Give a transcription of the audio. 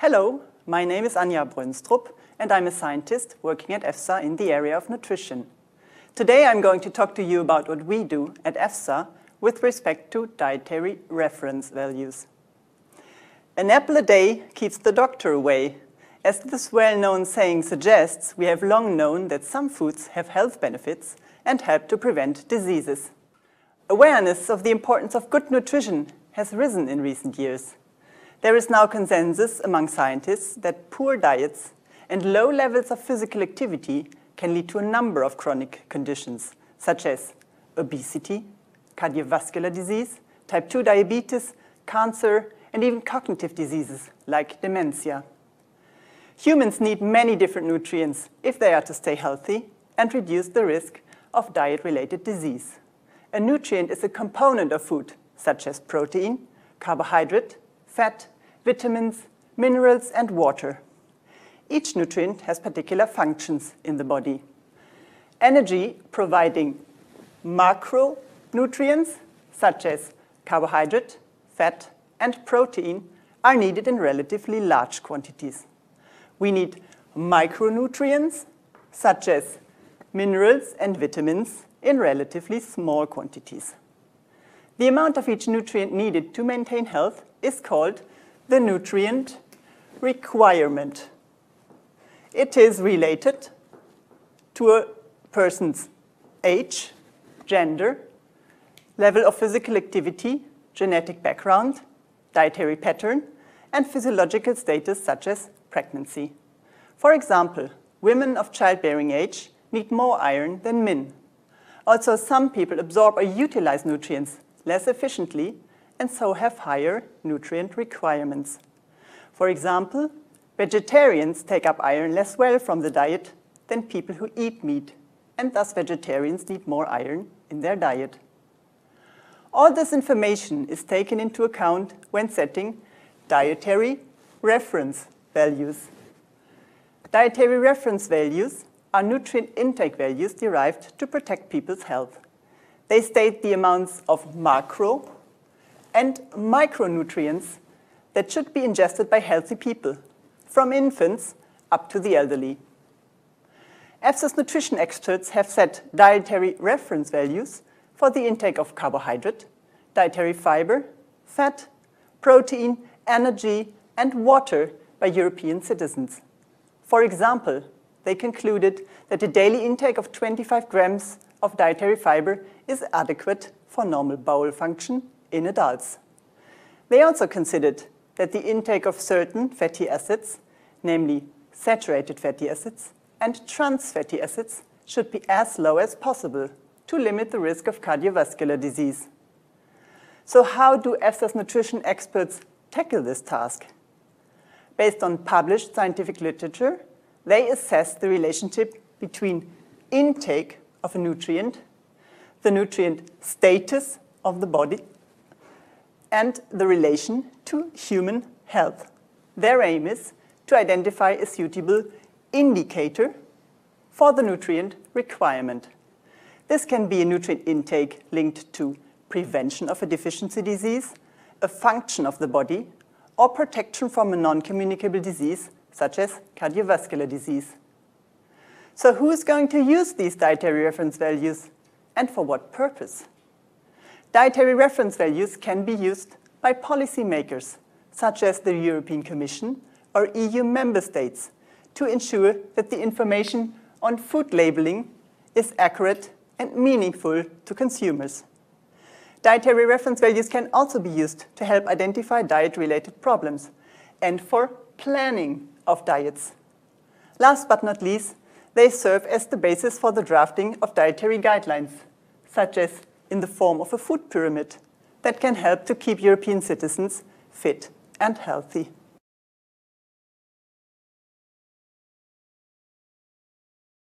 Hello, my name is Anja Brunstrup, and I'm a scientist working at EFSA in the area of nutrition. Today I'm going to talk to you about what we do at EFSA with respect to dietary reference values. An apple a day keeps the doctor away. As this well-known saying suggests, we have long known that some foods have health benefits and help to prevent diseases. Awareness of the importance of good nutrition has risen in recent years. There is now consensus among scientists that poor diets and low levels of physical activity can lead to a number of chronic conditions, such as obesity, cardiovascular disease, type 2 diabetes, cancer, and even cognitive diseases like dementia. Humans need many different nutrients if they are to stay healthy and reduce the risk of diet-related disease. A nutrient is a component of food, such as protein, carbohydrate, fat, vitamins, minerals, and water. Each nutrient has particular functions in the body. Energy providing macronutrients, such as carbohydrate, fat, and protein, are needed in relatively large quantities. We need micronutrients, such as minerals and vitamins, in relatively small quantities. The amount of each nutrient needed to maintain health is called the nutrient requirement. It is related to a person's age, gender, level of physical activity, genetic background, dietary pattern, and physiological status such as pregnancy. For example, women of childbearing age need more iron than men. Also, some people absorb or utilize nutrients less efficiently and so have higher nutrient requirements. For example, vegetarians take up iron less well from the diet than people who eat meat, and thus vegetarians need more iron in their diet. All this information is taken into account when setting dietary reference values. Dietary reference values are nutrient intake values derived to protect people's health. They state the amounts of macro and micronutrients that should be ingested by healthy people, from infants up to the elderly. EFSA's nutrition experts have set dietary reference values for the intake of carbohydrate, dietary fiber, fat, protein, energy, and water by European citizens. For example, they concluded that a daily intake of 25 grams of dietary fiber is adequate for normal bowel function in adults. They also considered that the intake of certain fatty acids, namely saturated fatty acids and trans fatty acids, should be as low as possible to limit the risk of cardiovascular disease. So how do EFSA's nutrition experts tackle this task? Based on published scientific literature, they assess the relationship between intake of a nutrient, the nutrient status of the body, and the relation to human health. Their aim is to identify a suitable indicator for the nutrient requirement. This can be a nutrient intake linked to prevention of a deficiency disease, a function of the body, or protection from a non-communicable disease such as cardiovascular disease. So who is going to use these dietary reference values and for what purpose? Dietary reference values can be used by policymakers, such as the European Commission or EU member states, to ensure that the information on food labeling is accurate and meaningful to consumers. Dietary reference values can also be used to help identify diet-related problems and for planning of diets. Last but not least, they serve as the basis for the drafting of dietary guidelines, such as in the form of a food pyramid that can help to keep European citizens fit and healthy.